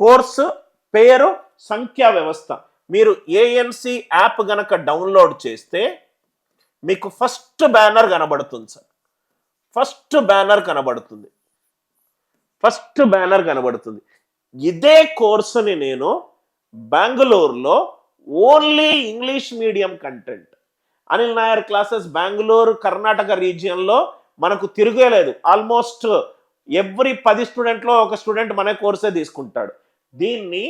Course పేరు సంఖ్యా వ్యవస్థ. మీరు ఏఎన్సి యాప్ గనక డౌన్లోడ్ చేస్తే మీకు ఫస్ట్ బ్యానర్ కనబడుతుంది సార్. ఫస్ట్ బ్యానర్ కనబడుతుంది. ఇదే కోర్సుని నేను బెంగళూరులో only English medium content, Anil Nair classes Bengaluru Karnataka రీజియన్లో మనకు తిరిగేలేదు. ఆల్మోస్ట్ ఎవ్రీ 10 స్టూడెంట్లో ఒక స్టూడెంట్ మన కోర్సే తీసుకుంటాడు. దీన్ని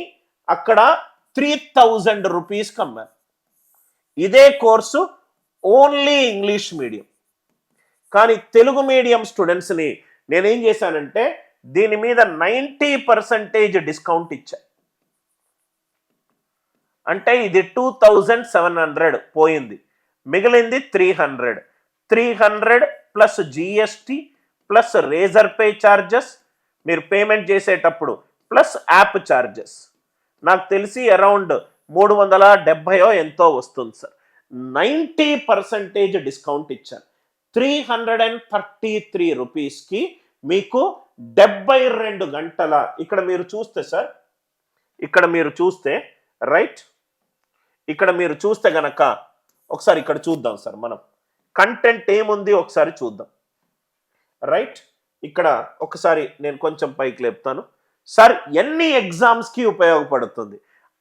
అక్కడ 3000 రూపీస్కి అమ్మారు. ఇదే కోర్సు ఓన్లీ ఇంగ్లీష్ మీడియం. కానీ తెలుగు మీడియం స్టూడెంట్స్ని నేనేం చేశానంటే దీని మీద 90% డిస్కౌంట్ ఇచ్చా. అంటే ఇది 2700 పోయింది, మిగిలింది 300 plus GST plus Razorpay charges మీరు పేమెంట్ చేసేటప్పుడు ప్లస్ యాప్ ఛార్జెస్ నాకు తెలిసి అరౌండ్ 370 ఎంతో వస్తుంది సార్. 90% డిస్కౌంట్ ఇచ్చాను. 333 రూపీస్కి మీకు 72 గంటల, ఇక్కడ మీరు చూస్తే సార్, ఇక్కడ మీరు చూస్తే రైట్, ఇక్కడ మీరు చూస్తే గనక ఒకసారి ఇక్కడ చూద్దాం సార్. మనం కంటెంట్ ఏముంది ఒకసారి చూద్దాం. రైట్, ఇక్కడ ఒకసారి నేను కొంచెం పైకి లేపుతాను సార్. ఎన్ని ఎగ్జామ్స్కి ఉపయోగపడుతుంది?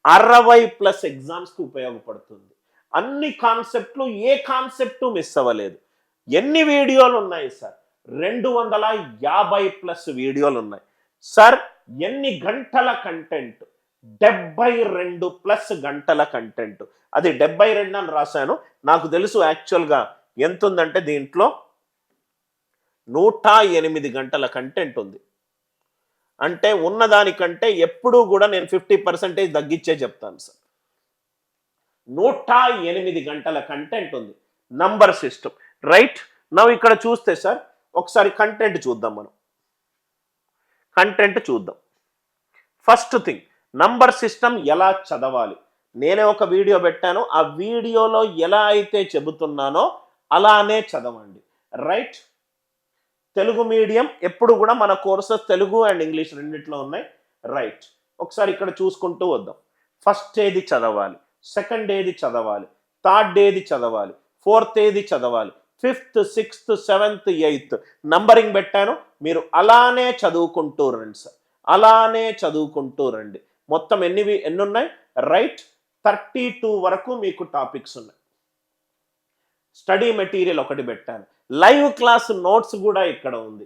60+ ఎగ్జామ్స్కి ఉపయోగపడుతుంది. అన్ని కాన్సెప్ట్లు, ఏ కాన్సెప్టు మిస్ అవ్వలేదు. ఎన్ని వీడియోలు ఉన్నాయి సార్? 250+ వీడియోలు ఉన్నాయి సార్. ఎన్ని గంటల కంటెంట్? 72+ గంటల కంటెంట్. అది 72 అని రాశాను. నాకు తెలుసు యాక్చువల్గా ఎంత ఉందంటే దీంట్లో 108 గంటల కంటెంట్ ఉంది. అంటే ఉన్నదానికంటే ఎప్పుడూ కూడా నేను 50% తగ్గించే చెప్తాను సార్. 108 గంటల కంటెంట్ ఉంది. Number system right. నవ్వు ఇక్కడ చూస్తే సార్ ఒకసారి కంటెంట్ చూద్దాం. మనం కంటెంట్ చూద్దాం. ఫస్ట్ థింగ్, నంబర్ సిస్టమ్ ఎలా చదవాలి. నేనే ఒక వీడియో పెట్టాను, ఆ వీడియోలో ఎలా అయితే చెబుతున్నానో అలానే చదవండి. రైట్, తెలుగు మీడియం ఎప్పుడు కూడా మన కోర్సెస్ తెలుగు అండ్ ఇంగ్లీష్ రెండిట్లో ఉన్నాయి. రైట్, ఒకసారి ఇక్కడ చూసుకుంటూ వద్దాం. ఫస్ట్ ఏది చదవాలి, సెకండ్ ఏది చదవాలి, థర్డ్ ఏది చదవాలి, ఫోర్త్ ఏది చదవాలి, 5th 6th 7th 8th numbering పెట్టాను. మీరు అలానే చదువుకుంటూ రండి సార్, అలానే చదువుకుంటూ రండి. మొత్తం ఎన్ని ఉన్నాయి? రైట్, 32 వరకు మీకు టాపిక్స్ ఉన్నాయి. స్టడీ మెటీరియల్ ఒకటి పెట్టాను. లైవ్ క్లాస్ నోట్స్ కూడా ఇక్కడ ఉంది.